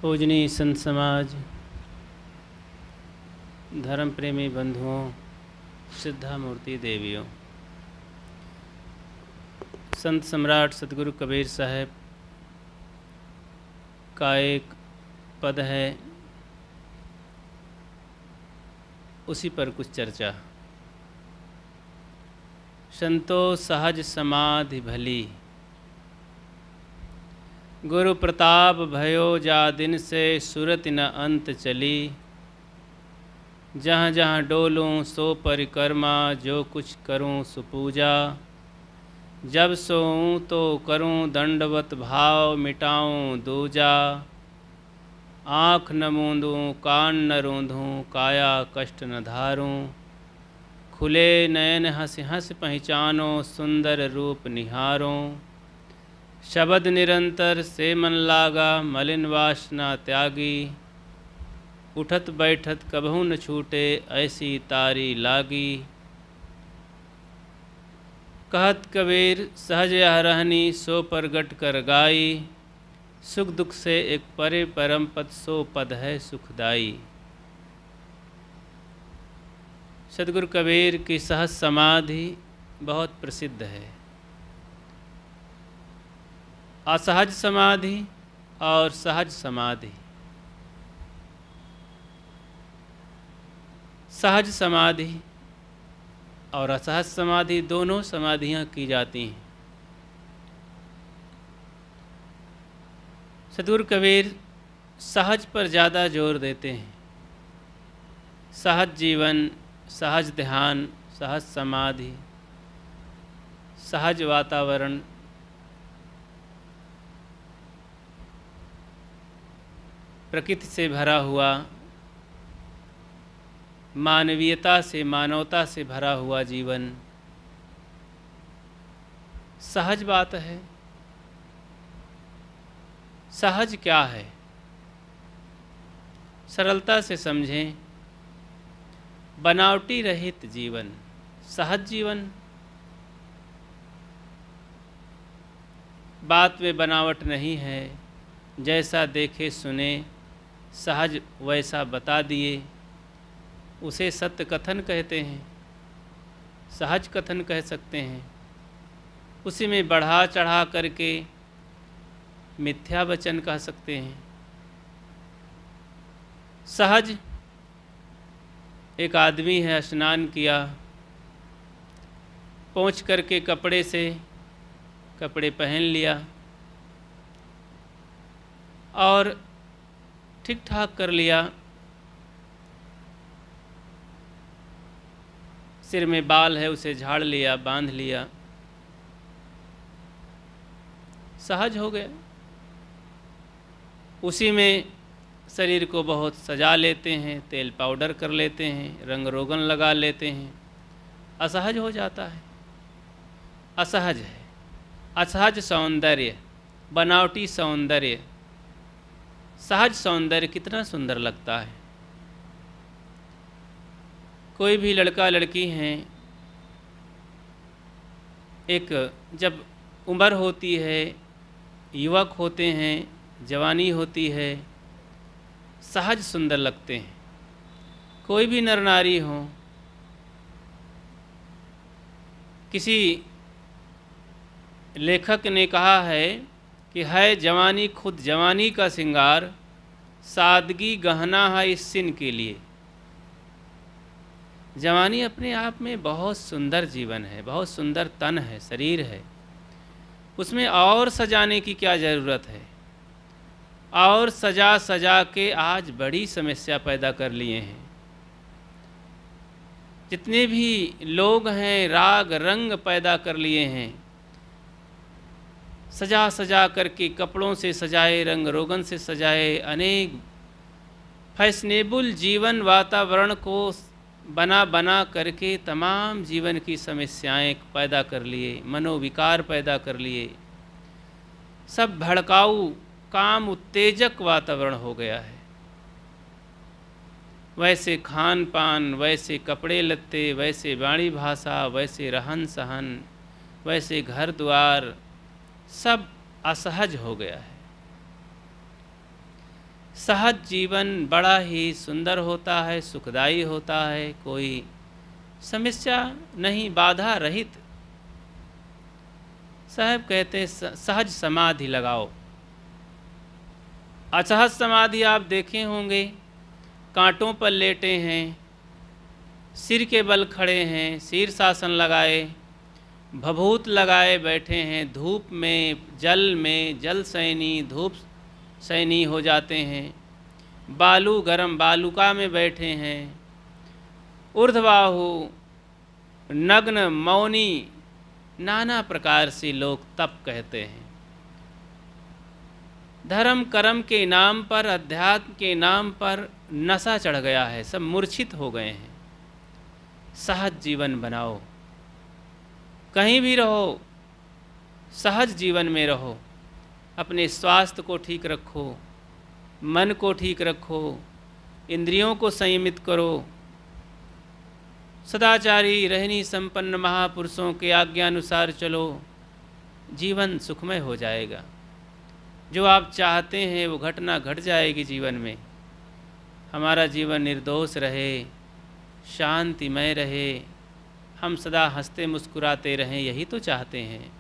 पूजनीय संत समाज, धर्म प्रेमी बंधुओं, सिद्धा मूर्ति देवियों, संत सम्राट सतगुरु कबीर साहब का एक पद है, उसी पर कुछ चर्चा। संतो सहज समाधि भली, गुरु प्रताप भयो जा दिन से सुरति न अंत चली। जहाँ जहाँ डोलूँ सो परिक्रमा, जो कुछ करूँ सुपूजा। जब सोऊँ तो करूँ दंडवत भाव, मिटाऊँ दूजा। आँख न मूंदूँ कान न रूंधूँ, काया कष्ट न धारूँ। खुले नयन हंस हंस पहचानो, सुंदर रूप निहारों। शब्द निरंतर से मन लागा, मलिन वासना त्यागी। उठत बैठत कबहू न छूटे, ऐसी तारी लागी। कहत कबीर सहज यह रहनी, सो प्रगट कर गाई। सुख दुख से एक परे परम पद, सो पद है सुखदाई। सतगुरु कबीर की सहज समाधि बहुत प्रसिद्ध है। असहज समाधि और सहज समाधि। सहज समाधि और असहज समाधि दोनों समाधियां की जाती हैं। सतगुरु कबीर सहज पर ज़्यादा जोर देते हैं। सहज जीवन, सहज ध्यान, सहज समाधि, सहज वातावरण, प्रकृति से भरा हुआ, मानवीयता से, मानवता से भरा हुआ जीवन सहज बात है। सहज क्या है? सरलता से समझें, बनावटी रहित जीवन सहज जीवन। बात में बनावट नहीं है, जैसा देखे सुने सहज वैसा बता दिए, उसे सत्य कथन कहते हैं, सहज कथन कह सकते हैं। उसी में बढ़ा चढ़ा करके मिथ्या वचन कह सकते हैं। सहज एक आदमी है, स्नान किया, पोंछ करके कपड़े से कपड़े पहन लिया और ठीक ठाक कर लिया। सिर में बाल है, उसे झाड़ लिया, बांध लिया, सहज हो गया। उसी में शरीर को बहुत सजा लेते हैं, तेल पाउडर कर लेते हैं, रंग रोगन लगा लेते हैं, असहज हो जाता है। असहज है। असहज सौंदर्य, बनावटी सौंदर्य। सहज सौंदर्य कितना सुंदर लगता है। कोई भी लड़का लड़की हैं, एक जब उम्र होती है, युवक होते हैं, जवानी होती है, सहज सुंदर लगते हैं। कोई भी नर नारी हो, किसी लेखक ने कहा है कि है जवानी खुद जवानी का श्रृंगार, सादगी गहना है इस सिन के लिए। जवानी अपने आप में बहुत सुंदर जीवन है, बहुत सुंदर तन है, शरीर है। उसमें और सजाने की क्या ज़रूरत है? और सजा सजा के आज बड़ी समस्या पैदा कर लिए हैं। जितने भी लोग हैं, राग रंग पैदा कर लिए हैं। सजा सजा करके, कपड़ों से सजाए, रंग रोगन से सजाए, अनेक फैशनेबल जीवन वातावरण को बना बना करके तमाम जीवन की समस्याएं पैदा कर लिए, मनोविकार पैदा कर लिए। सब भड़काऊ, काम उत्तेजक वातावरण हो गया है। वैसे खान पान, वैसे कपड़े लत्ते, वैसे वाणी भाषा, वैसे रहन सहन, वैसे घर द्वार, सब असहज हो गया है। सहज जीवन बड़ा ही सुंदर होता है, सुखदायी होता है, कोई समस्या नहीं, बाधा रहित। साहब कहते हैं सहज समाधि लगाओ। असहज समाधि आप देखे होंगे, कांटों पर लेटे हैं, सिर के बल खड़े हैं, शीर्षासन लगाए, भभूत लगाए बैठे हैं, धूप में जल सैनी, धूप सैनी हो जाते हैं, बालू गरम बालुका में बैठे हैं, ऊर्ध्वबाहु, नग्न, मौनी, नाना प्रकार से लोग तप कहते हैं। धर्म कर्म के नाम पर, अध्यात्म के नाम पर नशा चढ़ गया है, सब मूर्छित हो गए हैं। सहज जीवन बनाओ, कहीं भी रहो सहज जीवन में रहो। अपने स्वास्थ्य को ठीक रखो, मन को ठीक रखो, इंद्रियों को संयमित करो। सदाचारी रहनी संपन्न महापुरुषों के आज्ञानुसार चलो, जीवन सुखमय हो जाएगा। जो आप चाहते हैं वो घटना घट जाएगी जीवन में। हमारा जीवन निर्दोष रहे, शांतिमय रहे, हम सदा हंसते मुस्कुराते रहें, यही तो चाहते हैं।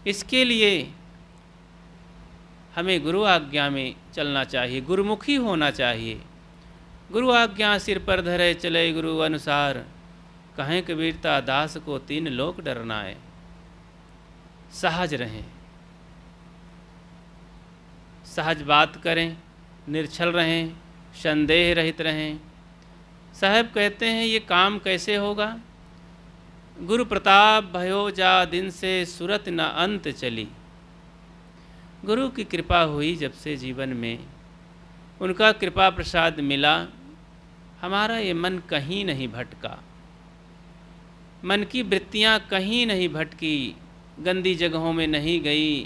इसके लिए हमें गुरु आज्ञा में चलना चाहिए, गुरुमुखी होना चाहिए। गुरु आज्ञा सिर पर धरे चले गुरु अनुसार, कहें कबीरता दास को तीन लोक डरनाए। सहज रहें, सहज बात करें, निर्छल रहें, संदेह रहित रहें। साहब कहते हैं ये काम कैसे होगा? गुरु प्रताप भयो जा दिन से सुरत न अंत चली। गुरु की कृपा हुई जब से जीवन में, उनका कृपा प्रसाद मिला, हमारा ये मन कहीं नहीं भटका, मन की वृत्तियाँ कहीं नहीं भटकी, गंदी जगहों में नहीं गई,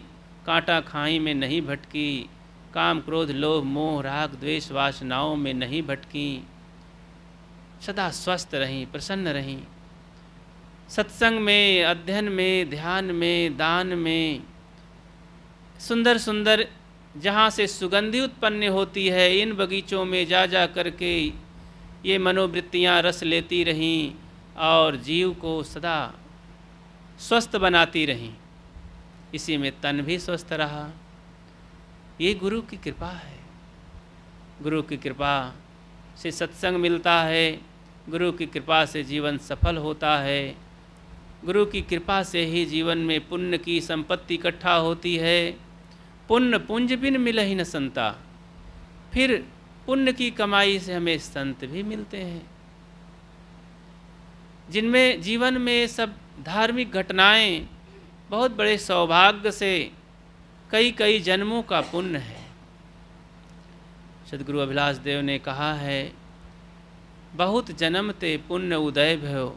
कांटा खाई में नहीं भटकी, काम क्रोध लोभ मोह राग द्वेष वासनाओं में नहीं भटकी, सदा स्वस्थ रहीं, प्रसन्न रहीं। सत्संग में, अध्ययन में, ध्यान में, दान में, सुंदर सुंदर जहाँ से सुगंधि उत्पन्न होती है, इन बगीचों में जा जा करके ये मनोवृत्तियाँ रस लेती रहीं और जीव को सदा स्वस्थ बनाती रहीं। इसी में तन भी स्वस्थ रहा। ये गुरु की कृपा है। गुरु की कृपा से सत्संग मिलता है, गुरु की कृपा से जीवन सफल होता है, गुरु की कृपा से ही जीवन में पुण्य की संपत्ति इकट्ठा होती है। पुण्य पुंज बिन मिलहि न संता। फिर पुण्य की कमाई से हमें संत भी मिलते हैं, जिनमें जीवन में सब धार्मिक घटनाएं बहुत बड़े सौभाग्य से कई कई जन्मों का पुण्य है। सदगुरु अभिलाष देव ने कहा है, बहुत जन्म ते पुण्य उदय भयो,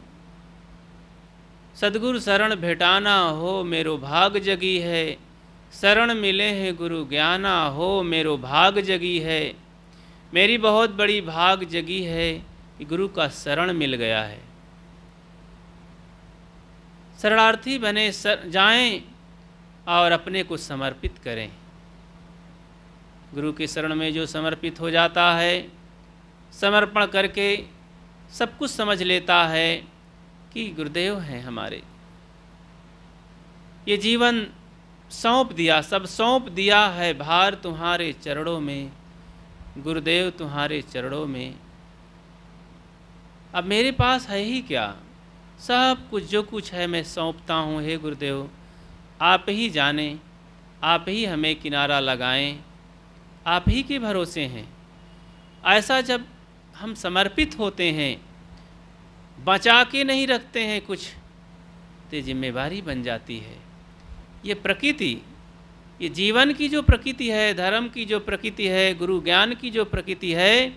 सदगुरु शरण भेटाना हो मेरो भाग जगी है। शरण मिले हैं गुरु ज्ञाना हो मेरो भाग जगी है। मेरी बहुत बड़ी भाग जगी है कि गुरु का शरण मिल गया है। शरणार्थी बने जाएं और अपने को समर्पित करें। गुरु के शरण में जो समर्पित हो जाता है, समर्पण करके सब कुछ समझ लेता है कि गुरुदेव हैं हमारे, ये जीवन सौंप दिया, सब सौंप दिया है भार तुम्हारे चरणों में, गुरुदेव तुम्हारे चरणों में। अब मेरे पास है ही क्या, सब कुछ जो कुछ है मैं सौंपता हूँ। हे गुरुदेव आप ही जानें, आप ही हमें किनारा लगाएं, आप ही के भरोसे हैं। ऐसा जब हम समर्पित होते हैं, बचा के नहीं रखते हैं कुछ, तो जिम्मेवारी बन जाती है। ये प्रकृति, ये जीवन की जो प्रकृति है, धर्म की जो प्रकृति है, गुरु ज्ञान की जो प्रकृति है,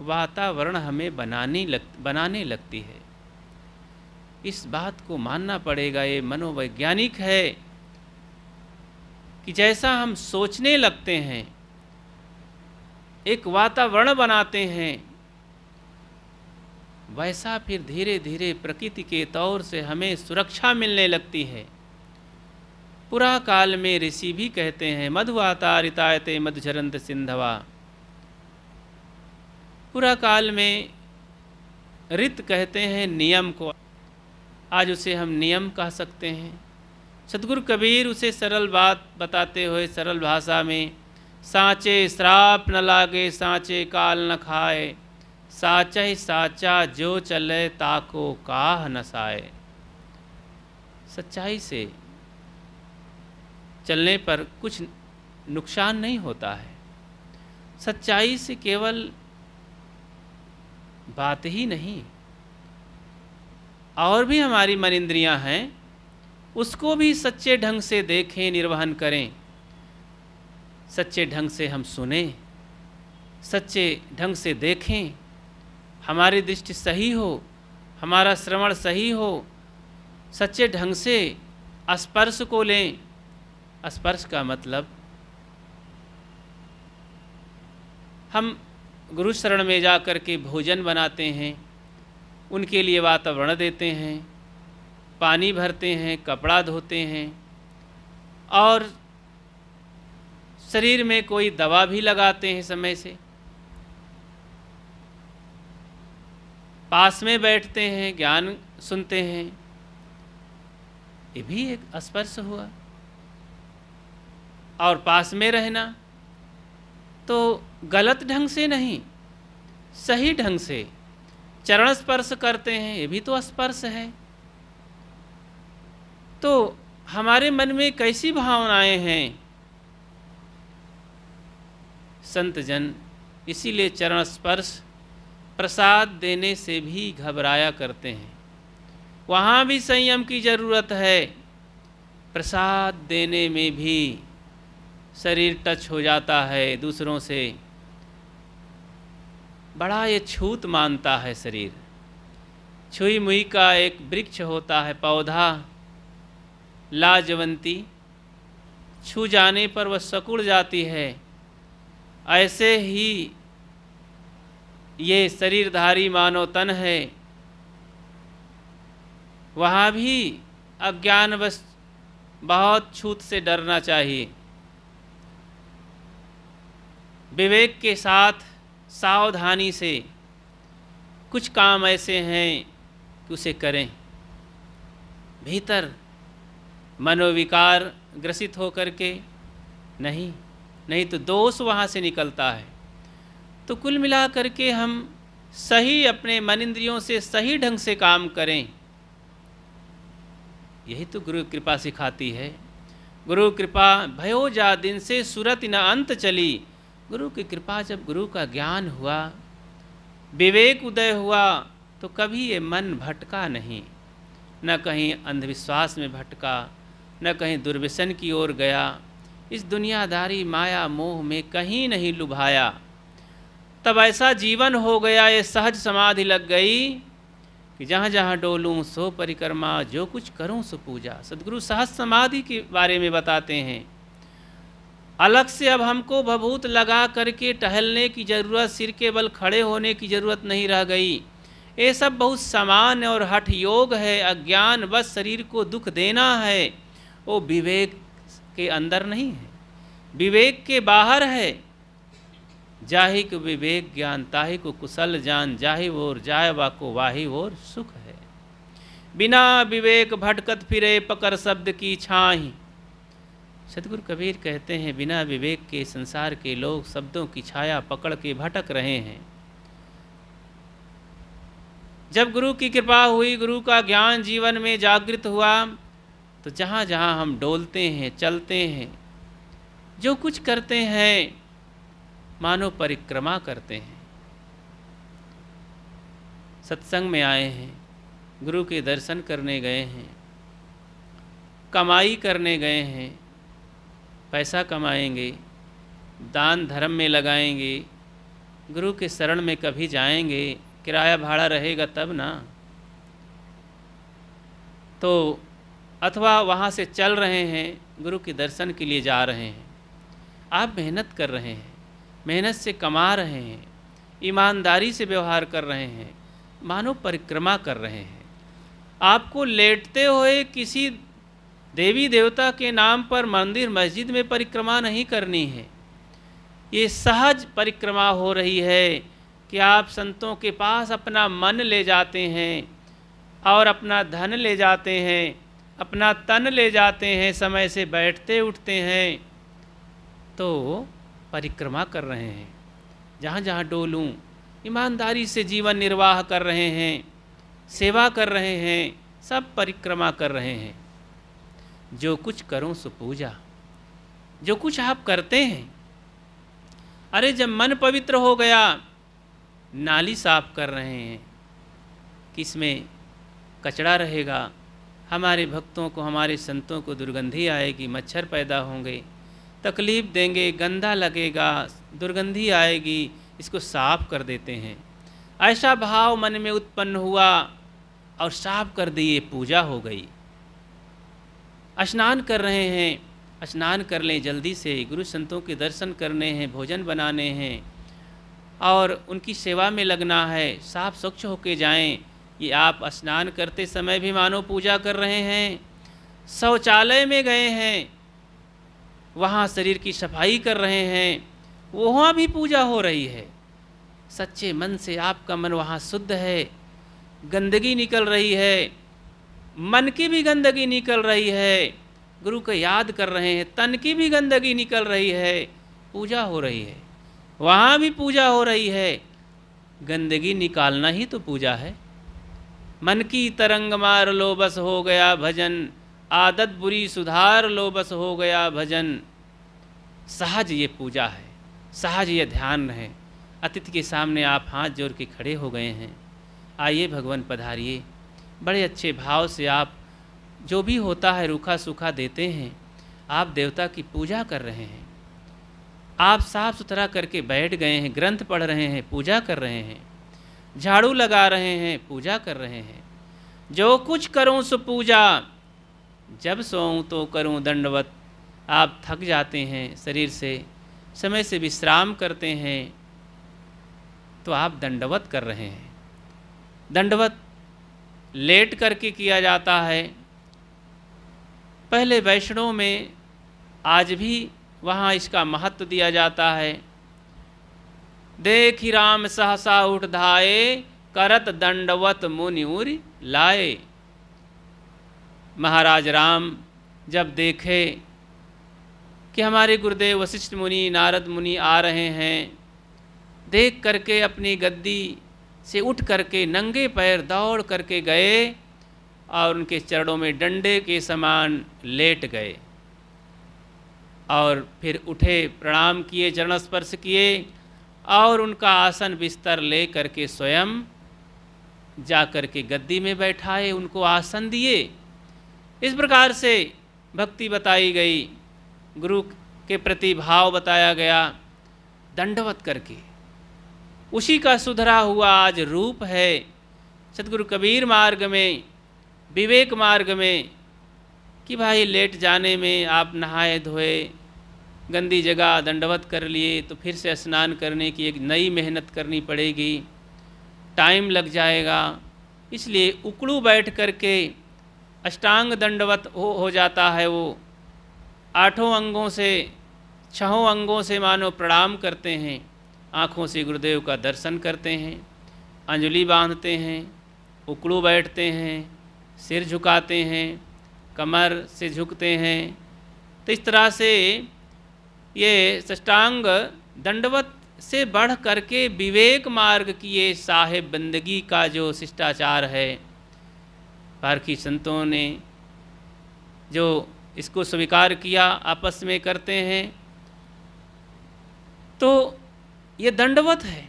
वातावरण हमें बनाने लगती है। इस बात को मानना पड़ेगा। ये मनोवैज्ञानिक है कि जैसा हम सोचने लगते हैं, एक वातावरण बनाते हैं, वैसा फिर धीरे धीरे प्रकृति के तौर से हमें सुरक्षा मिलने लगती है। पुरा काल में ऋषि भी कहते हैं, मधुआतारितायते मधुचरंत सिंधवा, पूरा काल में रित कहते हैं नियम को, आज उसे हम नियम कह सकते हैं। सतगुरु कबीर उसे सरल बात बताते हुए सरल भाषा में, साँचे श्राप न लागे साँचे काल न खाए, साचा ही साचा जो चले ताको काह न साए। सच्चाई से चलने पर कुछ नुकसान नहीं होता है। सच्चाई से केवल बात ही नहीं, और भी हमारी मन इंद्रियां हैं, उसको भी सच्चे ढंग से देखें, निर्वहन करें। सच्चे ढंग से हम सुने, सच्चे ढंग से देखें, हमारी दृष्टि सही हो, हमारा श्रवण सही हो, सच्चे ढंग से स्पर्श को लें। स्पर्श का मतलब हम गुरु शरण में जा कर के भोजन बनाते हैं, उनके लिए वातावरण देते हैं, पानी भरते हैं, कपड़ा धोते हैं, और शरीर में कोई दवा भी लगाते हैं समय से, पास में बैठते हैं, ज्ञान सुनते हैं, ये भी एक स्पर्श हुआ। और पास में रहना तो गलत ढंग से नहीं, सही ढंग से चरण स्पर्श करते हैं, ये भी तो स्पर्श है। तो हमारे मन में कैसी भावनाएं हैं संत जन, इसीलिए चरण स्पर्श प्रसाद देने से भी घबराया करते हैं। वहाँ भी संयम की ज़रूरत है। प्रसाद देने में भी शरीर टच हो जाता है दूसरों से, बड़ा ये छूत मानता है शरीर। छुई मुई का एक वृक्ष होता है पौधा लाजवंती, छू जाने पर वह सिकुड़ जाती है। ऐसे ही ये शरीरधारी मानव तन है, वहाँ भी अज्ञानवश बहुत छूत से डरना चाहिए। विवेक के साथ सावधानी से कुछ काम ऐसे हैं कि उसे करें। भीतर मनोविकार ग्रसित होकर के नहीं तो दोष वहाँ से निकलता है। तो कुल मिला करके हम सही अपने मन इंद्रियों से सही ढंग से काम करें, यही तो गुरु कृपा सिखाती है। गुरु कृपा भयो जा दिन से सुरत न अंत चली। गुरु की कृपा, जब गुरु का ज्ञान हुआ, विवेक उदय हुआ, तो कभी ये मन भटका नहीं, न कहीं अंधविश्वास में भटका, न कहीं दुर्व्यसन की ओर गया, इस दुनियादारी माया मोह में कहीं नहीं लुभाया। तब ऐसा जीवन हो गया, ये सहज समाधि लग गई कि जहाँ जहाँ डोलूँ सो परिक्रमा, जो कुछ करूँ सो पूजा। सद्गुरु सहज समाधि के बारे में बताते हैं। अलग से अब हमको भभूत लगा करके टहलने की ज़रूरत, सिर के बल खड़े होने की ज़रूरत नहीं रह गई। ये सब बहुत सामान्य और हठ योग है। अज्ञान बस शरीर को दुख देना है, वो विवेक के अंदर नहीं है, विवेक के बाहर है। जाहि को विवेक ज्ञान ताहि को कुशल जान, जाहि ओर जाय वाको वाहि ओर सुख है। बिना विवेक भटकत फिरे पकड़ शब्द की छाही। सतगुरु कबीर कहते हैं, बिना विवेक के संसार के लोग शब्दों की छाया पकड़ के भटक रहे हैं। जब गुरु की कृपा हुई, गुरु का ज्ञान जीवन में जागृत हुआ, तो जहाँ जहाँ हम डोलते हैं, चलते हैं, जो कुछ करते हैं, मानो परिक्रमा करते हैं। सत्संग में आए हैं, गुरु के दर्शन करने गए हैं, कमाई करने गए हैं, पैसा कमाएंगे, दान धर्म में लगाएंगे, गुरु के शरण में कभी जाएंगे, किराया भाड़ा रहेगा तब ना। तो अथवा वहाँ से चल रहे हैं, गुरु के दर्शन के लिए जा रहे हैं, आप मेहनत कर रहे हैं, मेहनत से कमा रहे हैं, ईमानदारी से व्यवहार कर रहे हैं, मानो परिक्रमा कर रहे हैं। आपको लेटते हुए किसी देवी देवता के नाम पर मंदिर मस्जिद में परिक्रमा नहीं करनी है, ये सहज परिक्रमा हो रही है। कि आप संतों के पास अपना मन ले जाते हैं और अपना धन ले जाते हैं, अपना तन ले जाते हैं, समय से बैठते उठते हैं, तो परिक्रमा कर रहे हैं, जहाँ जहाँ डोलूं ईमानदारी से जीवन निर्वाह कर रहे हैं, सेवा कर रहे हैं, सब परिक्रमा कर रहे हैं। जो कुछ करूं सो पूजा, जो कुछ आप करते हैं, अरे जब मन पवित्र हो गया, नाली साफ कर रहे हैं, किसमें कचरा रहेगा, हमारे भक्तों को, हमारे संतों को दुर्गंधी आएगी, मच्छर पैदा होंगे, तकलीफ़ देंगे, गंदा लगेगा, दुर्गंधी आएगी, इसको साफ कर देते हैं। ऐसा भाव मन में उत्पन्न हुआ और साफ कर दिए, पूजा हो गई। स्नान कर रहे हैं, स्नान कर लें जल्दी से, गुरु संतों के दर्शन करने हैं, भोजन बनाने हैं और उनकी सेवा में लगना है, साफ स्वच्छ होके जाएं। ये आप स्नान करते समय भी मानो पूजा कर रहे हैं। शौचालय में गए हैं, वहाँ शरीर की सफाई कर रहे हैं, वहाँ भी पूजा हो रही है। सच्चे मन से आपका मन वहाँ शुद्ध है, गंदगी निकल रही है, मन की भी गंदगी निकल रही है, गुरु को याद कर रहे हैं, तन की भी गंदगी निकल रही है, पूजा हो रही है, वहाँ भी पूजा हो रही है। गंदगी निकालना ही तो पूजा है। मन की तरंग मार लो बस हो गया भजन, आदत बुरी सुधार लो बस हो गया भजन। सहज ये पूजा है, सहज ये ध्यान है। अतिथि के सामने आप हाथ जोड़ के खड़े हो गए हैं, आइए भगवान पधारिए। बड़े अच्छे भाव से आप जो भी होता है रूखा सूखा देते हैं। आप देवता की पूजा कर रहे हैं, आप साफ सुथरा करके बैठ गए हैं, ग्रंथ पढ़ रहे हैं, पूजा कर रहे हैं, झाड़ू लगा रहे हैं, पूजा कर रहे हैं। जो कुछ करूं सो पूजा, जब सोऊं तो करूं दंडवत। आप थक जाते हैं शरीर से, समय से विश्राम करते हैं, तो आप दंडवत कर रहे हैं। दंडवत लेट करके किया जाता है। पहले वैष्णव में, आज भी वहाँ इसका महत्व दिया जाता है। देखि राम सहसा उठ धाये, करत दंडवत मुनि उरि लाए। महाराज राम जब देखे कि हमारे गुरुदेव वशिष्ठ मुनि, नारद मुनि आ रहे हैं, देख करके अपनी गद्दी से उठ करके नंगे पैर दौड़ करके गए और उनके चरणों में डंडे के समान लेट गए और फिर उठे, प्रणाम किए, चरण स्पर्श किए और उनका आसन बिस्तर ले करके स्वयं जा करके गद्दी में बैठाए, उनको आसन दिए। इस प्रकार से भक्ति बताई गई, गुरु के प्रति भाव बताया गया, दंडवत करके। उसी का सुधरा हुआ आज रूप है। सतगुरु कबीर मार्ग में, विवेक मार्ग में, कि भाई लेट जाने में आप नहाए धोए, गंदी जगह दंडवत कर लिए, तो फिर से स्नान करने की एक नई मेहनत करनी पड़ेगी, टाइम लग जाएगा। इसलिए उकड़ू बैठ करके अष्टांग दंडवत हो जाता है। वो 8 अंगों से, 6 अंगों से मानो प्रणाम करते हैं, आँखों से गुरुदेव का दर्शन करते हैं, अंजलि बांधते हैं, उकड़ू बैठते हैं, सिर झुकाते हैं, कमर से झुकते हैं। तो इस तरह से ये साष्टांग दंडवत से बढ़ करके विवेक मार्ग की ये साहिब बंदगी का जो शिष्टाचार है, पारखी संतों ने जो इसको स्वीकार किया, आपस में करते हैं, तो ये दंडवत है।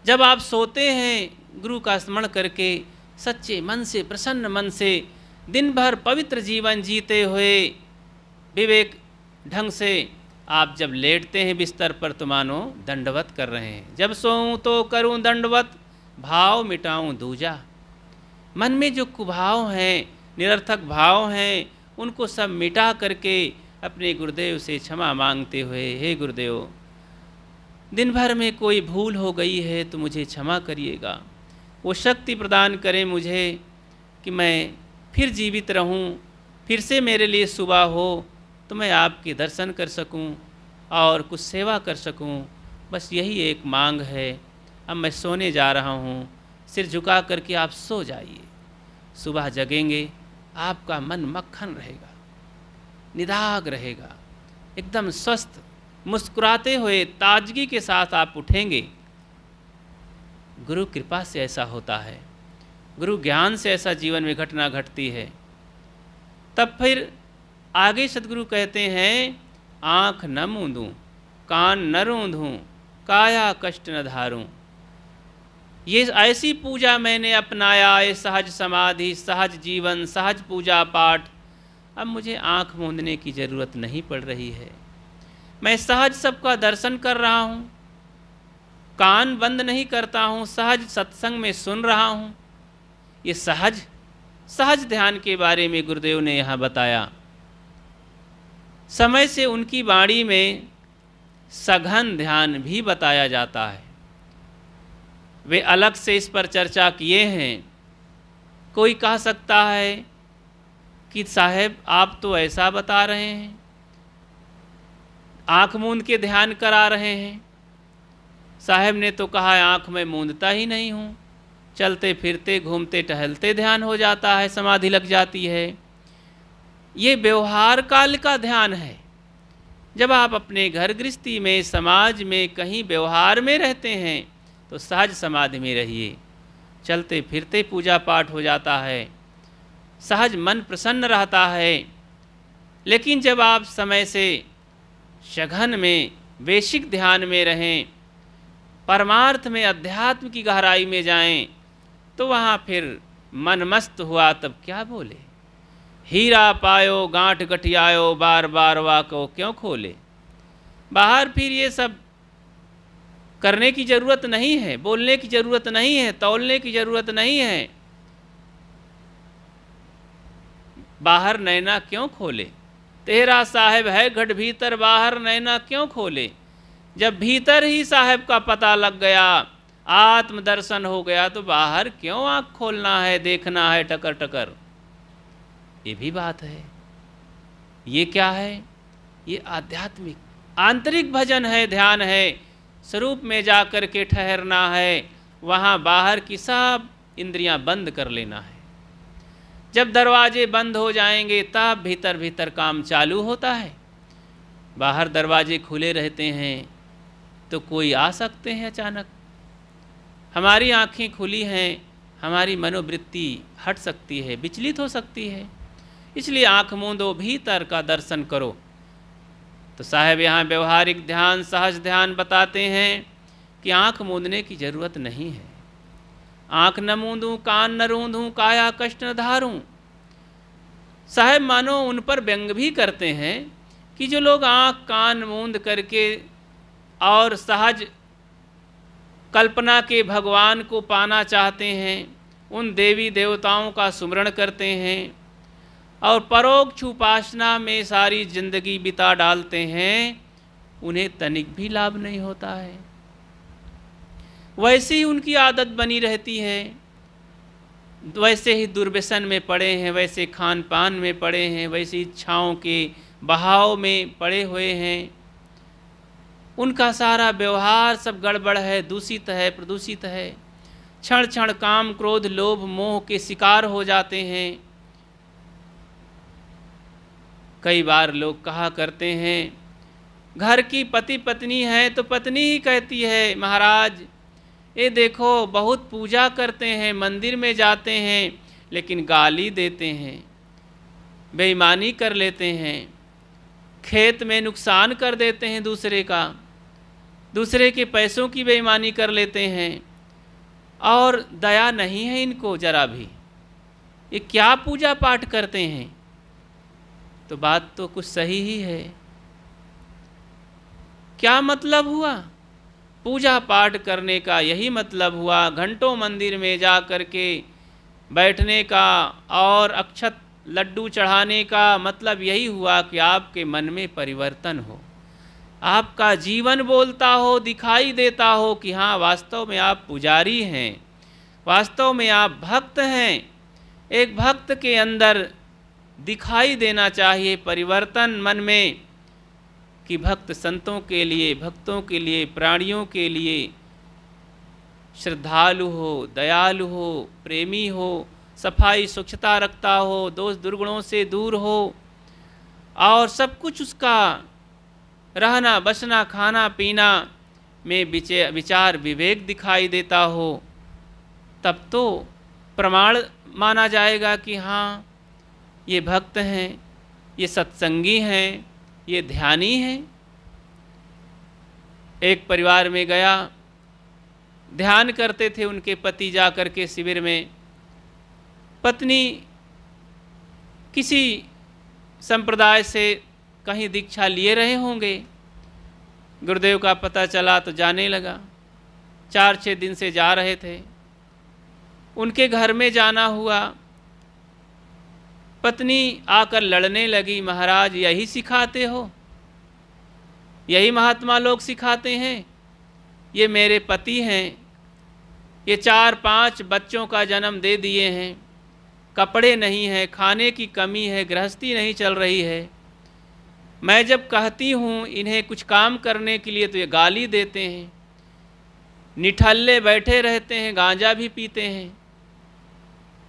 जब आप सोते हैं गुरु का स्मरण करके, सच्चे मन से, प्रसन्न मन से, दिन भर पवित्र जीवन जीते हुए विवेक ढंग से आप जब लेटते हैं बिस्तर पर, तो मानो दंडवत कर रहे हैं। जब सोऊं तो करूं दंडवत, भाव मिटाऊं दूजा। मन में जो कुभाव हैं, निरर्थक भाव हैं, उनको सब मिटा करके अपने गुरुदेव से क्षमा मांगते हुए, हे गुरुदेव, दिन भर में कोई भूल हो गई है तो मुझे क्षमा करिएगा। वो शक्ति प्रदान करें मुझे कि मैं फिर जीवित रहूं, फिर से मेरे लिए सुबह हो तो मैं आपके दर्शन कर सकूं और कुछ सेवा कर सकूं। बस यही एक मांग है। अब मैं सोने जा रहा हूँ, सिर झुका करके आप सो जाइए। सुबह जगेंगे, आपका मन मक्खन रहेगा, निदाग रहेगा, एकदम स्वस्थ, मुस्कुराते हुए ताजगी के साथ आप उठेंगे। गुरु कृपा से ऐसा होता है, गुरु ज्ञान से ऐसा जीवन में घटना घटती है। तब फिर आगे सद्गुरु कहते हैं, आँख न मूंदूं, कान न रूंधूं, काया कष्ट न धारूं। ये ऐसी पूजा मैंने अपनाया, ये सहज समाधि, सहज जीवन, सहज पूजा पाठ, अब मुझे आँख मूंदने की ज़रूरत नहीं पड़ रही है। मैं सहज सबका दर्शन कर रहा हूँ, कान बंद नहीं करता हूँ, सहज सत्संग में सुन रहा हूँ। ये सहज ध्यान के बारे में गुरुदेव ने यहाँ बताया। समय से उनकी वाणी में सघन ध्यान भी बताया जाता है। वे अलग से इस पर चर्चा किए हैं। कोई कह सकता है कि साहब आप तो ऐसा बता रहे हैं, आँख मूंद के ध्यान करा रहे हैं। साहब ने तो कहा आँख में मूंदता ही नहीं हूँ, चलते फिरते घूमते टहलते ध्यान हो जाता है, समाधि लग जाती है। ये व्यवहार काल का ध्यान है। जब आप अपने घर गृहस्थी में, समाज में, कहीं व्यवहार में रहते हैं तो सहज समाधि में रहिए। चलते फिरते पूजा पाठ हो जाता है, सहज मन प्रसन्न रहता है। लेकिन जब आप समय से सघन में, वैश्विक ध्यान में रहें, परमार्थ में, अध्यात्म की गहराई में जाएं, तो वहाँ फिर मन मस्त हुआ तब क्या बोले। हीरा पायो गांठ गठियायो, बार बार वाको क्यों खोले। बाहर फिर ये सब करने की ज़रूरत नहीं है, बोलने की ज़रूरत नहीं है, तौलने की ज़रूरत नहीं है। बाहर नैना क्यों खोले, तेरा साहेब है घट भीतर, बाहर नैना क्यों खोले। जब भीतर ही साहेब का पता लग गया, आत्मदर्शन हो गया, तो बाहर क्यों आँख खोलना है, देखना है टकर टकर। ये भी बात है। ये क्या है? ये आध्यात्मिक आंतरिक भजन है, ध्यान है। स्वरूप में जा कर के ठहरना है, वहाँ बाहर की सब इंद्रियां बंद कर लेना है। जब दरवाजे बंद हो जाएंगे तब भीतर भीतर काम चालू होता है। बाहर दरवाजे खुले रहते हैं तो कोई आ सकते हैं अचानक। हमारी आँखें खुली हैं, हमारी मनोवृत्ति हट सकती है, विचलित हो सकती है। इसलिए आँख मूंदो, भीतर का दर्शन करो। तो साहब यहाँ व्यवहारिक ध्यान, सहज ध्यान बताते हैं कि आँख मूंदने की ज़रूरत नहीं है। आँख न मूंदूं, कान न रूंधूं, काया कष्ट न धारूं। साहब मानो उन पर व्यंग भी करते हैं कि जो लोग आँख कान मूंद करके और सहज कल्पना के भगवान को पाना चाहते हैं, उन देवी देवताओं का सुमरण करते हैं और परोक्ष उपासना में सारी जिंदगी बिता डालते हैं, उन्हें तनिक भी लाभ नहीं होता है। वैसे ही उनकी आदत बनी रहती है, वैसे ही दुर्व्यसन में पड़े हैं, वैसे खान पान में पड़े हैं, वैसी इच्छाओं के बहाव में पड़े हुए हैं। उनका सारा व्यवहार सब गड़बड़ है, दूषित है, प्रदूषित है। क्षण क्षण काम क्रोध लोभ मोह के शिकार हो जाते हैं। कई बार लोग कहा करते हैं, घर की पति पत्नी है तो पत्नी ही कहती है, महाराज ये देखो बहुत पूजा करते हैं, मंदिर में जाते हैं, लेकिन गाली देते हैं, बेईमानी कर लेते हैं, खेत में नुकसान कर देते हैं दूसरे का, दूसरे के पैसों की बेईमानी कर लेते हैं और दया नहीं है इनको जरा भी। ये क्या पूजा पाठ करते हैं? तो बात तो कुछ सही ही है। क्या मतलब हुआ? पूजा पाठ करने का यही मतलब हुआ, घंटों मंदिर में जा कर के बैठने का और अक्षत लड्डू चढ़ाने का मतलब यही हुआ कि आपके मन में परिवर्तन हो, आपका जीवन बोलता हो, दिखाई देता हो कि हाँ वास्तव में आप पुजारी हैं, वास्तव में आप भक्त हैं। एक भक्त के अंदर दिखाई देना चाहिए परिवर्तन मन में कि भक्त संतों के लिए, भक्तों के लिए, प्राणियों के लिए श्रद्धालु हो, दयालु हो, प्रेमी हो, सफाई स्वच्छता रखता हो, दोष दुर्गुणों से दूर हो और सब कुछ उसका रहना बसना खाना पीना में विचार विवेक दिखाई देता हो, तब तो प्रमाण माना जाएगा कि हाँ ये भक्त हैं, ये सत्संगी हैं, ये ध्यानी हैं। एक परिवार में गया, ध्यान करते थे उनके पति जा कर के शिविर में। पत्नी किसी संप्रदाय से कहीं दीक्षा लिए रहे होंगे, गुरुदेव का पता चला तो जाने लगा। 4-6 दिन से जा रहे थे, उनके घर में जाना हुआ। पत्नी आकर लड़ने लगी, महाराज यही सिखाते हो, यही महात्मा लोग सिखाते हैं। ये मेरे पति हैं, ये 4-5 बच्चों का जन्म दे दिए हैं, कपड़े नहीं हैं, खाने की कमी है, गृहस्थी नहीं चल रही है। मैं जब कहती हूँ इन्हें कुछ काम करने के लिए तो ये गाली देते हैं, निठल्ले बैठे रहते हैं, गांजा भी पीते हैं।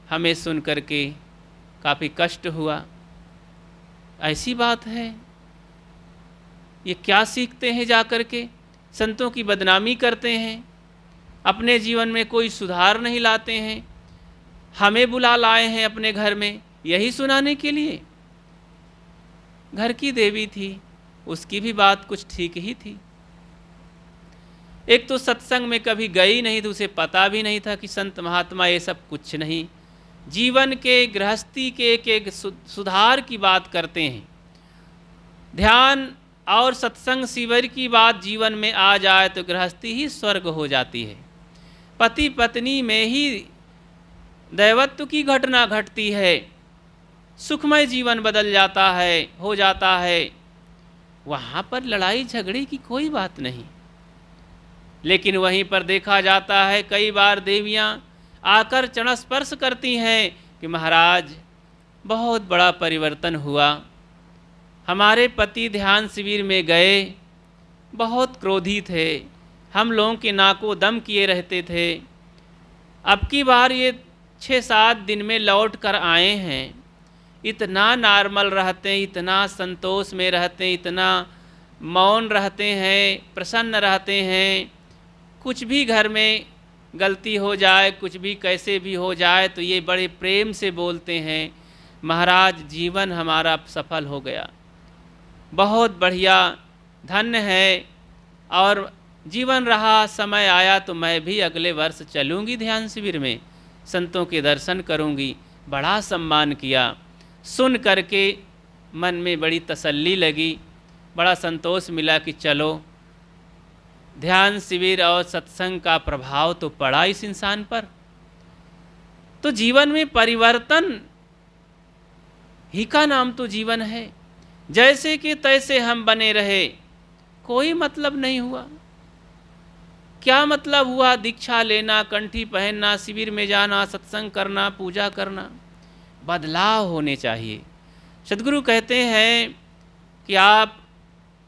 हमें सुन कर के काफ़ी कष्ट हुआ। ऐसी बात है, ये क्या सीखते हैं जा कर के? संतों की बदनामी करते हैं, अपने जीवन में कोई सुधार नहीं लाते हैं। हमें बुला लाए हैं अपने घर में यही सुनाने के लिए। घर की देवी थी, उसकी भी बात कुछ ठीक ही थी। एक तो सत्संग में कभी गई नहीं, तो उसे पता भी नहीं था कि संत महात्मा ये सब कुछ नहीं, जीवन के गृहस्थी के एक सुधार की बात करते हैं। ध्यान और सत्संग शिविर की बात जीवन में आ जाए तो गृहस्थी ही स्वर्ग हो जाती है। पति पत्नी में ही दैवत्व की घटना घटती है, सुखमय जीवन बदल जाता है, हो जाता है। वहाँ पर लड़ाई झगड़े की कोई बात नहीं। लेकिन वहीं पर देखा जाता है कई बार देवियाँ आकर चरण स्पर्श करती हैं कि महाराज बहुत बड़ा परिवर्तन हुआ, हमारे पति ध्यान शिविर में गए, बहुत क्रोधी थे, हम लोगों के नाको दम किए रहते थे, अब की बार ये 6-7 दिन में लौट कर आए हैं, इतना नॉर्मल रहते हैं, इतना संतोष में रहते हैं, इतना मौन रहते हैं, प्रसन्न रहते हैं। कुछ भी घर में गलती हो जाए, कुछ भी कैसे भी हो जाए तो ये बड़े प्रेम से बोलते हैं, महाराज जीवन हमारा सफल हो गया, बहुत बढ़िया, धन्य है। और जीवन रहा, समय आया तो मैं भी अगले वर्ष चलूँगी ध्यान शिविर में, संतों के दर्शन करूँगी। बड़ा सम्मान किया। सुन करके मन में बड़ी तसल्ली लगी, बड़ा संतोष मिला कि चलो ध्यान शिविर और सत्संग का प्रभाव तो पड़ा इस इंसान पर। तो जीवन में परिवर्तन ही का नाम तो जीवन है। जैसे कि तैसे हम बने रहे, कोई मतलब नहीं हुआ। क्या मतलब हुआ दीक्षा लेना, कंठी पहनना, शिविर में जाना, सत्संग करना, पूजा करना? बदलाव होने चाहिए। सद्गुरु कहते हैं कि आप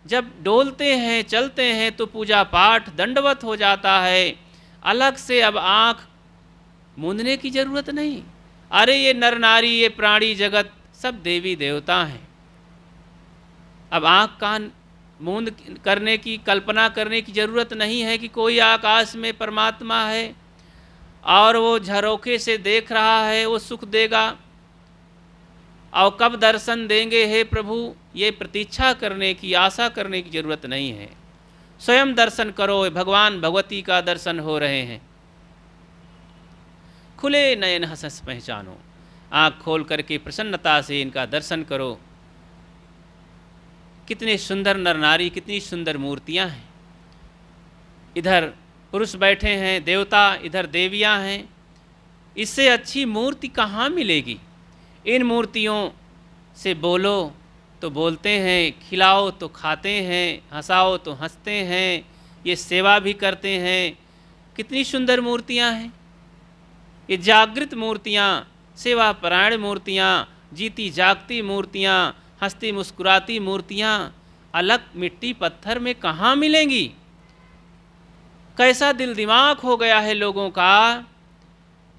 जब डोलते हैं, चलते हैं तो पूजा पाठ दंडवत हो जाता है, अलग से अब आँख मूंदने की ज़रूरत नहीं। अरे ये नर नारी, ये प्राणी जगत सब देवी देवता हैं। अब आँख कान मूंद करने की, कल्पना करने की ज़रूरत नहीं है कि कोई आकाश में परमात्मा है और वो झरोखे से देख रहा है, वो सुख देगा और कब दर्शन देंगे हे प्रभु, ये प्रतीक्षा करने की, आशा करने की ज़रूरत नहीं है। स्वयं दर्शन करो, भगवान भगवती का दर्शन हो रहे हैं। खुले नयन हंस पहचानो, आँख खोल करके प्रसन्नता से इनका दर्शन करो। कितने सुंदर नर नारी, कितनी सुंदर मूर्तियाँ हैं। इधर पुरुष बैठे हैं देवता, इधर देवियाँ हैं। इससे अच्छी मूर्ति कहाँ मिलेगी? इन मूर्तियों से बोलो तो बोलते हैं, खिलाओ तो खाते हैं, हंसाओ तो हंसते हैं, ये सेवा भी करते हैं। कितनी सुंदर मूर्तियाँ हैं ये, जागृत मूर्तियाँ, सेवा परायण मूर्तियाँ, जीती जागती मूर्तियाँ, हंसती मुस्कुराती मूर्तियाँ अलग मिट्टी पत्थर में कहाँ मिलेंगी? कैसा दिल दिमाग हो गया है लोगों का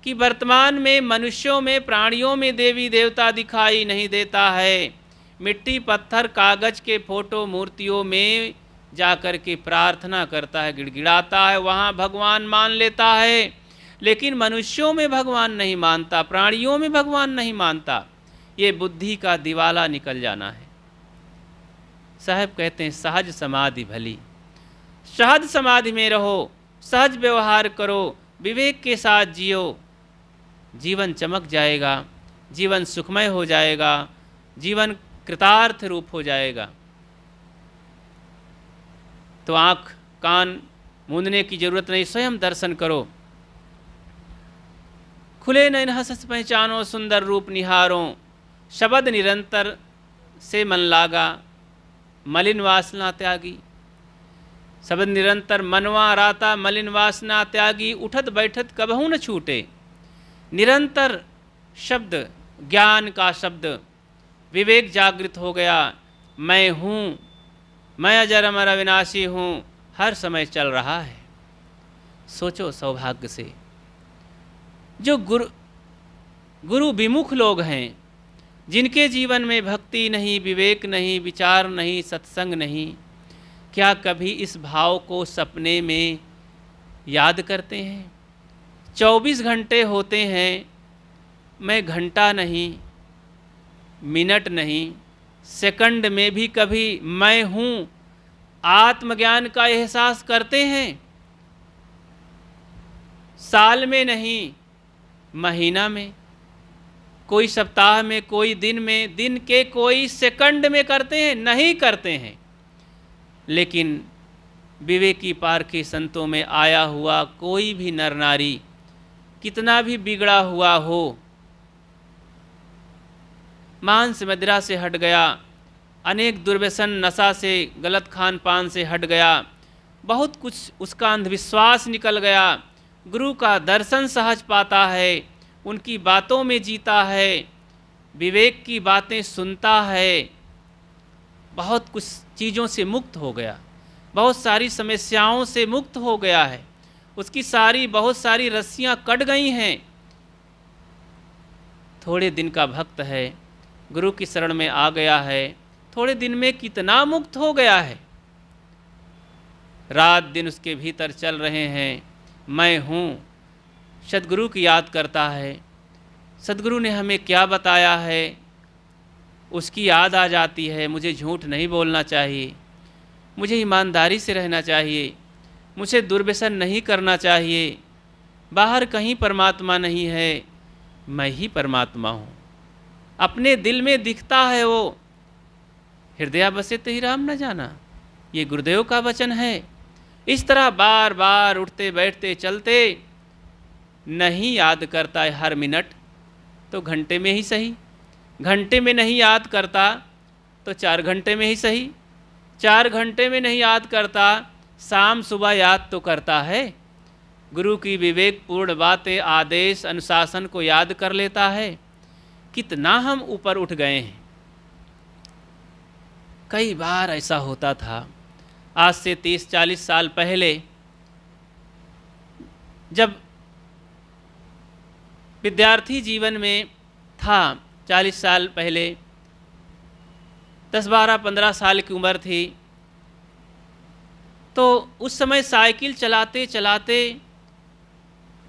कि वर्तमान में मनुष्यों में, प्राणियों में देवी देवता दिखाई नहीं देता है। मिट्टी, पत्थर, कागज के फोटो, मूर्तियों में जाकर के प्रार्थना करता है, गिड़गिड़ाता है, वहाँ भगवान मान लेता है। लेकिन मनुष्यों में भगवान नहीं मानता, प्राणियों में भगवान नहीं मानता। ये बुद्धि का दिवाला निकल जाना है। साहब कहते हैं सहज समाधि भली। सहज समाधि में रहो, सहज व्यवहार करो, विवेक के साथ जियो, जीवन चमक जाएगा, जीवन सुखमय हो जाएगा, जीवन कृतार्थ रूप हो जाएगा। तो आँख कान मूंदने की जरूरत नहीं, स्वयं दर्शन करो। खुले नयन हंस पहचानो, सुंदर रूप निहारो, शब्द निरंतर से मन लागा, मलिन वासना त्यागी। शब्द निरंतर मनवा राता, मलिन वासना त्यागी, उठत बैठत कबहू न छूटे। निरंतर शब्द, ज्ञान का शब्द, विवेक जागृत हो गया। मैं हूँ, मैं अजर अमर अविनाशी हूँ, हर समय चल रहा है। सोचो सौभाग्य से जो गुरु विमुख लोग हैं, जिनके जीवन में भक्ति नहीं, विवेक नहीं, विचार नहीं, सत्संग नहीं, क्या कभी इस भाव को सपने में याद करते हैं? 24 घंटे होते हैं, मैं घंटा नहीं, मिनट नहीं, सेकंड में भी कभी मैं हूँ आत्मज्ञान का एहसास करते हैं? साल में नहीं, महीना में, कोई सप्ताह में, कोई दिन में, दिन के कोई सेकंड में करते हैं? नहीं करते हैं। लेकिन विवेकी पार के संतों में आया हुआ कोई भी नर नारी कितना भी बिगड़ा हुआ हो, मांस मदिरा से हट गया, अनेक दुर्व्यसन, नशा से, गलत खान पान से हट गया, बहुत कुछ उसका अंधविश्वास निकल गया, गुरु का दर्शन सहज पाता है, उनकी बातों में जीता है, विवेक की बातें सुनता है, बहुत कुछ चीज़ों से मुक्त हो गया, बहुत सारी समस्याओं से मुक्त हो गया है, उसकी बहुत सारी रस्सियाँ कट गई हैं। थोड़े दिन का भक्त है, गुरु की शरण में आ गया है, थोड़े दिन में कितना मुक्त हो गया है। रात दिन उसके भीतर चल रहे हैं, मैं हूँ, सद्गुरु की याद करता है, सद्गुरु ने हमें क्या बताया है, उसकी याद आ जाती है। मुझे झूठ नहीं बोलना चाहिए, मुझे ईमानदारी से रहना चाहिए, मुझे दुर्व्यसन नहीं करना चाहिए, बाहर कहीं परमात्मा नहीं है, मैं ही परमात्मा हूँ। अपने दिल में दिखता है वो, हृदय बसे ते ही राम न जाना, ये गुरुदेव का वचन है। इस तरह बार बार उठते बैठते चलते नहीं याद करता है हर मिनट, तो घंटे में ही सही, घंटे में नहीं याद करता तो 4 घंटे में ही सही, 4 घंटे में नहीं याद करता शाम सुबह याद तो करता है। गुरु की विवेकपूर्ण बातें, आदेश, अनुशासन को याद कर लेता है। कितना हम ऊपर उठ गए हैं। कई बार ऐसा होता था, आज से 30-40 साल पहले, जब विद्यार्थी जीवन में था, 40 साल पहले, 10-12-15 साल की उम्र थी, तो उस समय साइकिल चलाते चलाते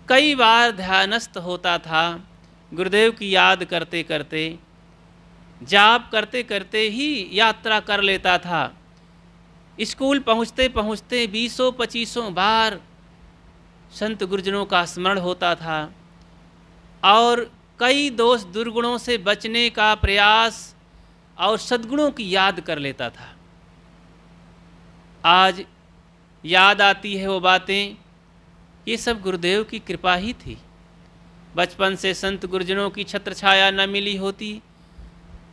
कई बार ध्यानस्थ होता था, गुरुदेव की याद करते करते, जाप करते करते ही यात्रा कर लेता था। स्कूल पहुँचते पहुँचते 20-25 बार संत गुरुजनों का स्मरण होता था और कई दोष दुर्गुणों से बचने का प्रयास और सद्गुणों की याद कर लेता था। आज याद आती है वो बातें, ये सब गुरुदेव की कृपा ही थी। बचपन से संत गुरुजनों की छत्र छाया न मिली होती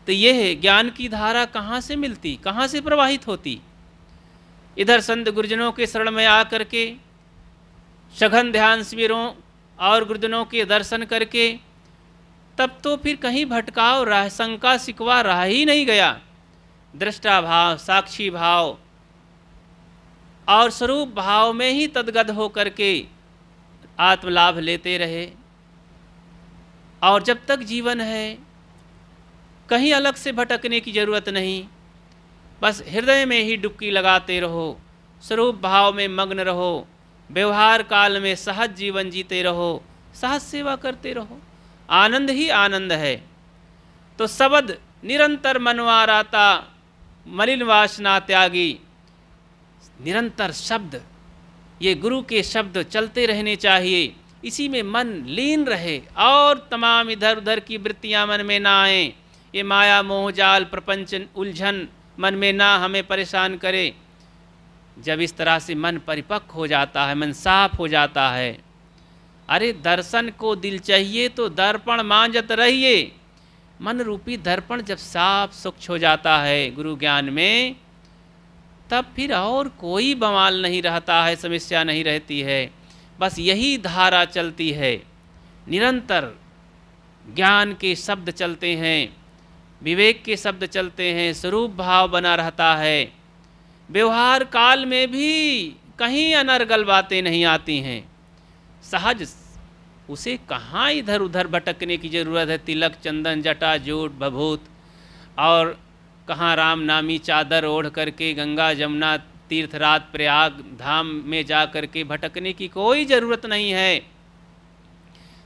तो यह ज्ञान की धारा कहाँ से मिलती, कहाँ से प्रवाहित होती। इधर संत गुरुजनों के शरण में आकर के सघन ध्यान शिविरों और गुरुजनों के दर्शन करके तब तो फिर कहीं भटकाव रहा, शंका शिकवा रहा ही नहीं गया। दृष्टा भाव, साक्षी भाव, और स्वरूप भाव में ही तद्गत हो करके आत्मलाभ लेते रहे। और जब तक जीवन है कहीं अलग से भटकने की ज़रूरत नहीं, बस हृदय में ही डुबकी लगाते रहो, स्वरूप भाव में मग्न रहो, व्यवहार काल में सहज जीवन जीते रहो, सहज सेवा करते रहो, आनंद ही आनंद है। तो शब्द निरंतर मनवाराता मलिन वासना त्यागी, निरंतर शब्द, ये गुरु के शब्द चलते रहने चाहिए, इसी में मन लीन रहे और तमाम इधर उधर की वृत्तियां मन में ना आए, ये माया मोह जाल प्रपंच उलझन मन में ना हमें परेशान करे। जब इस तरह से मन परिपक्व हो जाता है, मन साफ हो जाता है, अरे दर्शन को दिल चाहिए तो दर्पण मांझत रहिए। मन रूपी दर्पण जब साफ स्वच्छ हो जाता है गुरु ज्ञान में, तब फिर और कोई बवाल नहीं रहता है, समस्या नहीं रहती है। बस यही धारा चलती है, निरंतर ज्ञान के शब्द चलते हैं, विवेक के शब्द चलते हैं, स्वरूप भाव बना रहता है। व्यवहार काल में भी कहीं अनर्गल बातें नहीं आती हैं, सहज, उसे कहाँ इधर उधर भटकने की ज़रूरत है। तिलक चंदन जटा जोट भभूत और कहाँ राम नामी चादर ओढ़ करके गंगा जमुना तीर्थरात प्रयाग धाम में जा करके भटकने की कोई ज़रूरत नहीं है,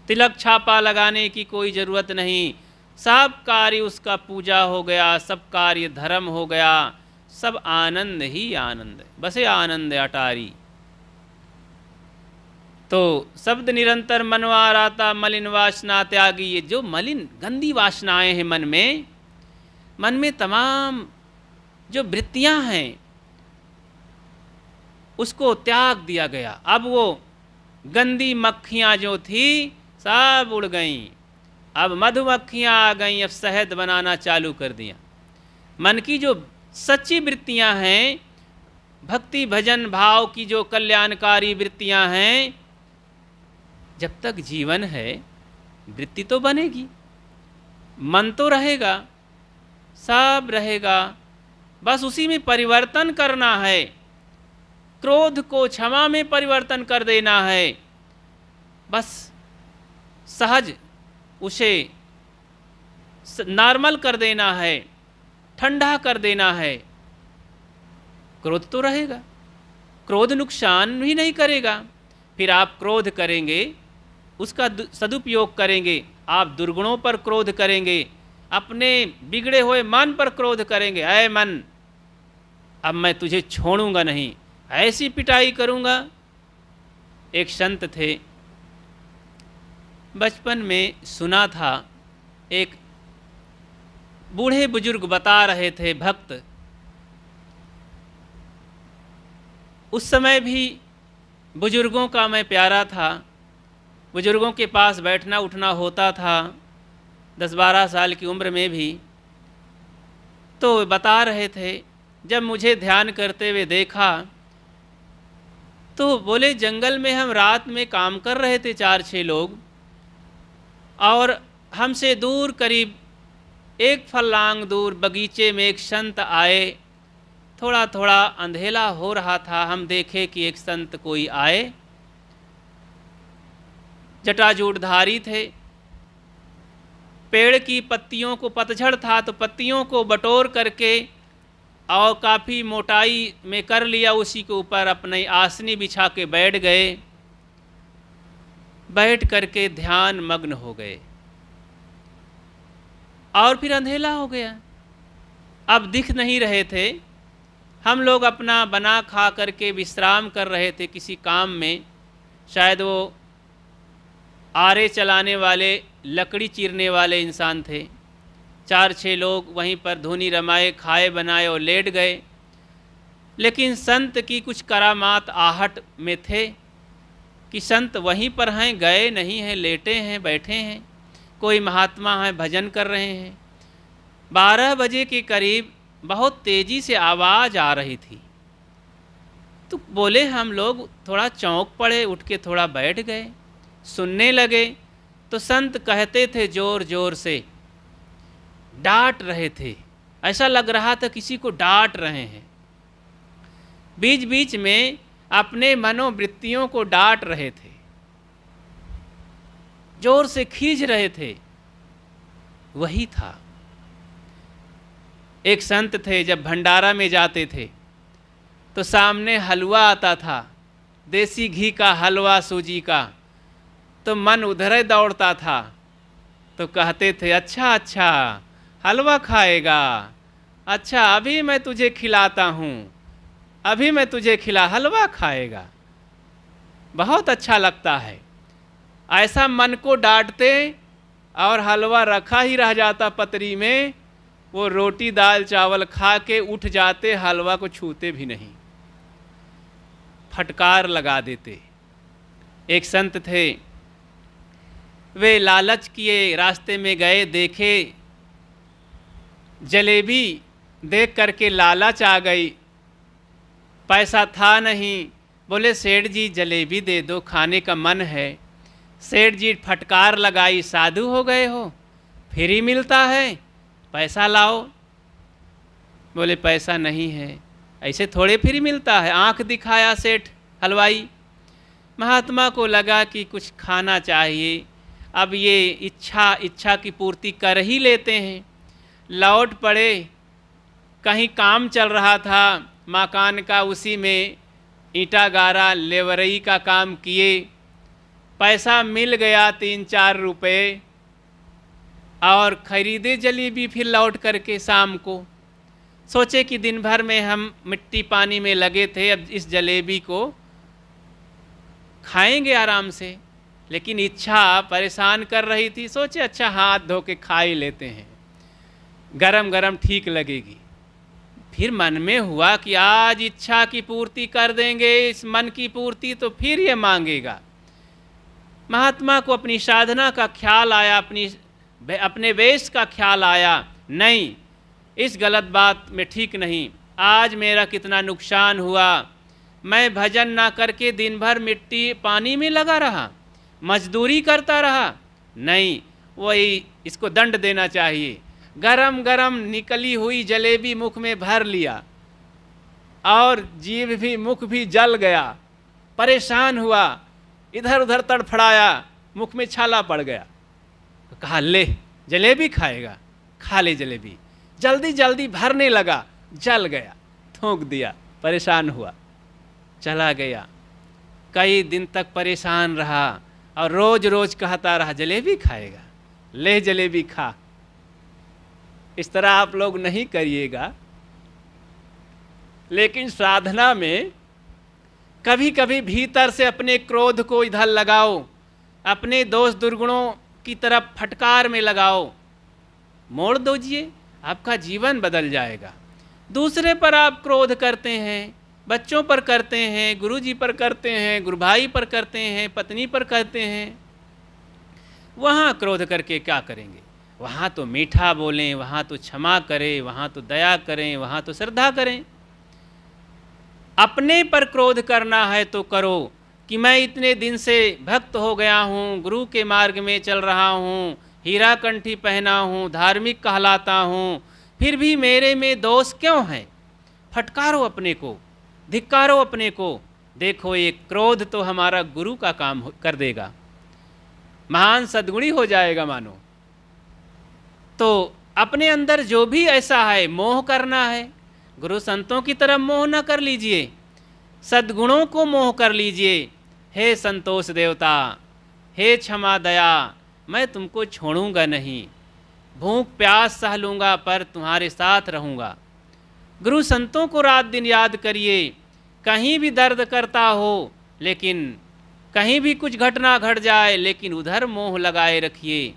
तिलक छापा लगाने की कोई ज़रूरत नहीं। सब कार्य उसका पूजा हो गया, सब कार्य धर्म हो गया, सब आनंद ही आनंद, बसे आनंद अटारी। तो शब्द निरंतर मनवाराता मलिन वासना त्यागी, ये जो मलिन गंदी वासनाएं हैं मन में तमाम जो वृत्तियां हैं उसको त्याग दिया गया। अब वो गंदी मक्खियां जो थी सब उड़ गईं, अब मधुमक्खियां आ गईं, अब शहद बनाना चालू कर दिया। मन की जो सच्ची वृत्तियां हैं, भक्ति भजन भाव की जो कल्याणकारी वृत्तियां हैं, जब तक जीवन है वृत्ति तो बनेगी, मन तो रहेगा, सब रहेगा, बस उसी में परिवर्तन करना है। क्रोध को क्षमा में परिवर्तन कर देना है, बस सहज उसे नॉर्मल कर देना है, ठंडा कर देना है। क्रोध तो रहेगा, क्रोध नुकसान भी नहीं करेगा। फिर आप क्रोध करेंगे, उसका सदुपयोग करेंगे, आप दुर्गुणों पर क्रोध करेंगे, अपने बिगड़े हुए मन पर क्रोध करेंगे। ऐ मन, अब मैं तुझे छोड़ूंगा नहीं, ऐसी पिटाई करूंगा। एक संत थे, बचपन में सुना था, एक बूढ़े बुजुर्ग बता रहे थे, भक्त, उस समय भी बुजुर्गों का मैं प्यारा था, बुजुर्गों के पास बैठना उठना होता था, 10-12 साल की उम्र में भी। तो बता रहे थे, जब मुझे ध्यान करते हुए देखा तो बोले, जंगल में हम रात में काम कर रहे थे 4-6 लोग, और हमसे दूर करीब 1 फर्लांग दूर बगीचे में एक संत आए। थोड़ा थोड़ा अंधेला हो रहा था, हम देखे कि एक संत कोई आए, जटाजूटधारी थे, पेड़ की पत्तियों को, पतझड़ था तो पत्तियों को बटोर करके और काफ़ी मोटाई में कर लिया, उसी के ऊपर अपने आसनी बिछा के बैठ गए, बैठ करके ध्यान मग्न हो गए। और फिर अंधेला हो गया, अब दिख नहीं रहे थे। हम लोग अपना बना खा करके विश्राम कर रहे थे किसी काम में, शायद वो आरे चलाने वाले, लकड़ी चीरने वाले इंसान थे। 4-6 लोग वहीं पर धुनी रमाए, खाए बनाए और लेट गए। लेकिन संत की कुछ करामात आहट में थे कि संत वहीं पर हैं, गए नहीं हैं, लेटे हैं, बैठे हैं, कोई महात्मा हैं भजन कर रहे हैं। 12 बजे के करीब बहुत तेज़ी से आवाज़ आ रही थी, तो बोले हम लोग थोड़ा चौंक पड़े, उठ के थोड़ा बैठ गए, सुनने लगे। तो संत कहते थे जोर जोर से, डांट रहे थे, ऐसा लग रहा था किसी को डांट रहे हैं। बीच बीच में अपने मनोवृत्तियों को डांट रहे थे, जोर से खींच रहे थे। वही था। एक संत थे, जब भंडारा में जाते थे तो सामने हलवा आता था, देसी घी का हलवा सूजी का, तो मन उधर ही दौड़ता था। तो कहते थे, अच्छा अच्छा हलवा खाएगा, अच्छा अभी मैं तुझे खिलाता हूँ, अभी मैं तुझे हलवा खाएगा, बहुत अच्छा लगता है। ऐसा मन को डांटते और हलवा रखा ही रह जाता पतरी में, वो रोटी दाल चावल खा के उठ जाते, हलवा को छूते भी नहीं, फटकार लगा देते। एक संत थे, वे लालच किए, रास्ते में गए, देखे जलेबी, देख करके लालच आ गई, पैसा था नहीं, बोले सेठ जी जलेबी दे दो, खाने का मन है। सेठ जी फटकार लगाई, साधु हो गए हो, फ्री मिलता है, पैसा लाओ। बोले पैसा नहीं है, ऐसे थोड़े फ्री मिलता है। आंख दिखाया सेठ हलवाई। महात्मा को लगा कि कुछ खाना चाहिए, अब ये इच्छा की पूर्ति कर ही लेते हैं। लौट पड़े, कहीं काम चल रहा था मकान का, उसी में ईंटा गारा, लेवरई का काम किए, पैसा मिल गया 3-4 रुपये, और खरीदे जलेबी। फिर लौट करके शाम को सोचे कि दिन भर में हम मिट्टी पानी में लगे थे, अब इस जलेबी को खाएंगे आराम से, लेकिन इच्छा परेशान कर रही थी। सोचे अच्छा हाथ धो के खा ही लेते हैं, गरम गरम ठीक लगेगी। फिर मन में हुआ कि आज इच्छा की पूर्ति कर देंगे, इस मन की पूर्ति, तो फिर ये मांगेगा। महात्मा को अपनी साधना का ख्याल आया, अपने वेश का ख्याल आया, नहीं इस गलत बात में ठीक नहीं, आज मेरा कितना नुकसान हुआ, मैं भजन ना करके दिन भर मिट्टी पानी में लगा रहा, मजदूरी करता रहा, नहीं वही इसको दंड देना चाहिए। गरम गरम निकली हुई जलेबी मुख में भर लिया, और जीभ भी मुख भी जल गया, परेशान हुआ, इधर उधर तड़फड़ाया, मुख में छाला पड़ गया। तो कहा ले जलेबी खाएगा, खा ले जलेबी। जल्दी जल्दी भरने लगा, जल गया, थूक दिया, परेशान हुआ, चला गया। कई दिन तक परेशान रहा और रोज रोज कहता रहा जलेबी खाएगा, ले जलेबी खा। इस तरह आप लोग नहीं करिएगा, लेकिन साधना में कभी कभी भीतर से अपने क्रोध को इधर लगाओ, अपने दोष दुर्गुणों की तरफ फटकार में लगाओ, मोड़ दीजिए, आपका जीवन बदल जाएगा। दूसरे पर आप क्रोध करते हैं, बच्चों पर करते हैं, गुरुजी पर करते हैं, गुरु भाई पर करते हैं, पत्नी पर करते हैं, वहाँ क्रोध करके क्या करेंगे? वहाँ तो मीठा बोलें, वहाँ तो क्षमा करें, वहाँ तो दया करें, वहाँ तो श्रद्धा करें। अपने पर क्रोध करना है तो करो कि मैं इतने दिन से भक्त हो गया हूँ, गुरु के मार्ग में चल रहा हूँ, हीरा कंठी पहना हूँ, धार्मिक कहलाता हूँ, फिर भी मेरे में दोष क्यों है? फटकारो अपने को, धिक्कारो अपने को। देखो ये क्रोध तो हमारा गुरु का काम कर देगा, महान सद्गुणी हो जाएगा मानो। तो अपने अंदर जो भी ऐसा है, मोह करना है, गुरु संतों की तरफ मोह न कर लीजिए, सद्गुणों को मोह कर लीजिए। हे संतोष देवता, हे क्षमा दया, मैं तुमको छोड़ूंगा नहीं, भूख प्यास सह लूँगा पर तुम्हारे साथ रहूँगा। गुरु संतों को रात दिन याद करिए। कहीं भी दर्द करता हो, लेकिन कहीं भी कुछ घटना घट जाए, लेकिन उधर मोह लगाए रखिए।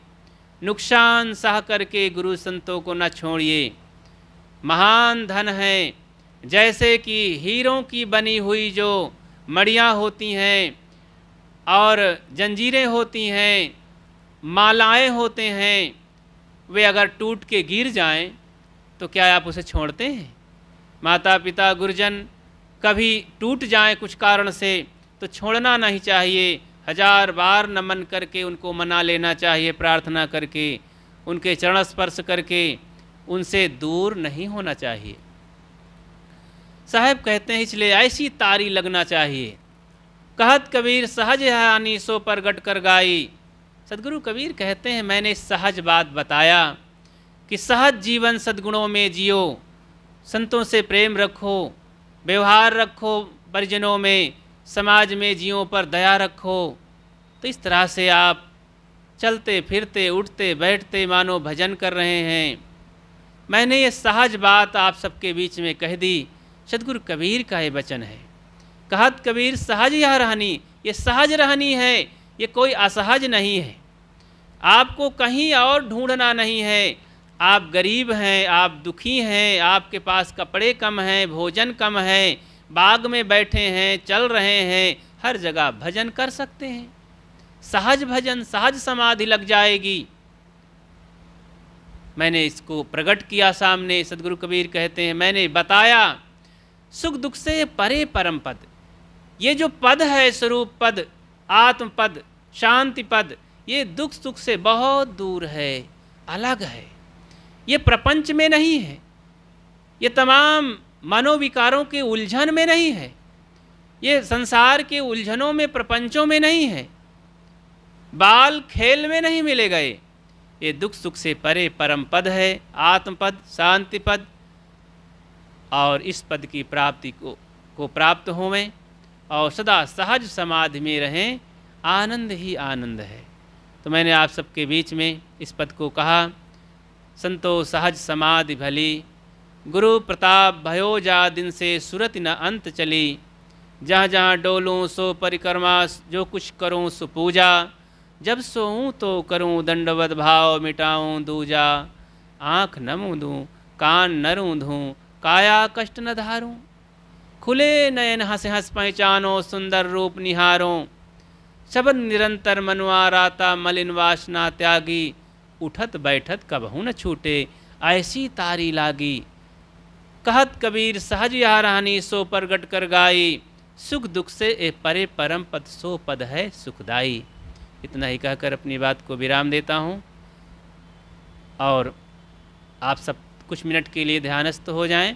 नुकसान सह करके गुरु संतों को न छोड़िए। महान धन है, जैसे कि हीरों की बनी हुई जो मड़ियाँ होती हैं और जंजीरें होती हैं, मालाएं होते हैं, वे अगर टूट के गिर जाएं तो क्या आप उसे छोड़ते हैं? माता पिता गुरुजन कभी टूट जाएं कुछ कारण से तो छोड़ना नहीं चाहिए, 1000 बार नमन करके उनको मना लेना चाहिए, प्रार्थना करके, उनके चरण स्पर्श करके, उनसे दूर नहीं होना चाहिए। साहब कहते हैं इसलिए ऐसी तारी लगना चाहिए। कहत कबीर सहज है आनी सो प्रगट कर गाई। सदगुरु कबीर कहते हैं मैंने सहज बात बताया कि सहज जीवन सद्गुणों में जियो, संतों से प्रेम रखो, व्यवहार रखो, परिजनों में, समाज में जियो पर दया रखो। तो इस तरह से आप चलते फिरते उठते बैठते मानो भजन कर रहे हैं। मैंने ये सहज बात आप सबके बीच में कह दी। सदगुरु कबीर का ये वचन है। कहत कबीर सहज यह रहनी, ये सहज रहनी है, ये कोई असहज नहीं है। आपको कहीं और ढूंढना नहीं है। आप गरीब हैं, आप दुखी हैं, आपके पास कपड़े कम हैं, भोजन कम है, बाग में बैठे हैं, चल रहे हैं, हर जगह भजन कर सकते हैं। सहज भजन, सहज समाधि लग जाएगी। मैंने इसको प्रकट किया सामने। सदगुरु कबीर कहते हैं मैंने बताया सुख दुख से परे परम पद। ये जो पद है स्वरूप पद, आत्म पद, शांति पद, ये दुख सुख से बहुत दूर है, अलग है। ये प्रपंच में नहीं है, ये तमाम मनोविकारों के उलझन में नहीं है, ये संसार के उलझनों में प्रपंचों में नहीं है, बाल खेल में नहीं मिले गए। ये दुख सुख से परे परम पद है, आत्म पद, शांति पद। और इस पद की प्राप्ति को प्राप्त होवें और सदा सहज समाधि में रहें, आनंद ही आनंद है। तो मैंने आप सबके बीच में इस पद को कहा। संतो सहज समाधि भली, गुरु प्रताप भयो जा दिन से सुरति न अंत चली। जहाँ जहाँ डोलूँ सो परिक्रमा, जो कुछ करूँ सो पूजा। जब सोऊँ तो करूँ दंडवत भाव, मिटाऊँ दूजा। आँख न मूंदूँ कान न रूंधूँ, काया कष्ट न धारूँ। खुले नयन हंस हंस पहचानो, सुंदर रूप निहारों। शब्द निरंतर मनवा राता, मलिन वासना त्यागी। उठत बैठत कबहू न छूटे, ऐसी तारी लागी। कहत कबीर सहज यह रहनी, सो प्रगट कर गाई। सुख दुख से ए परे परम पद, सो पद है सुखदाई। इतना ही कहकर अपनी बात को विराम देता हूँ और आप सब कुछ मिनट के लिए ध्यानस्थ हो जाएं।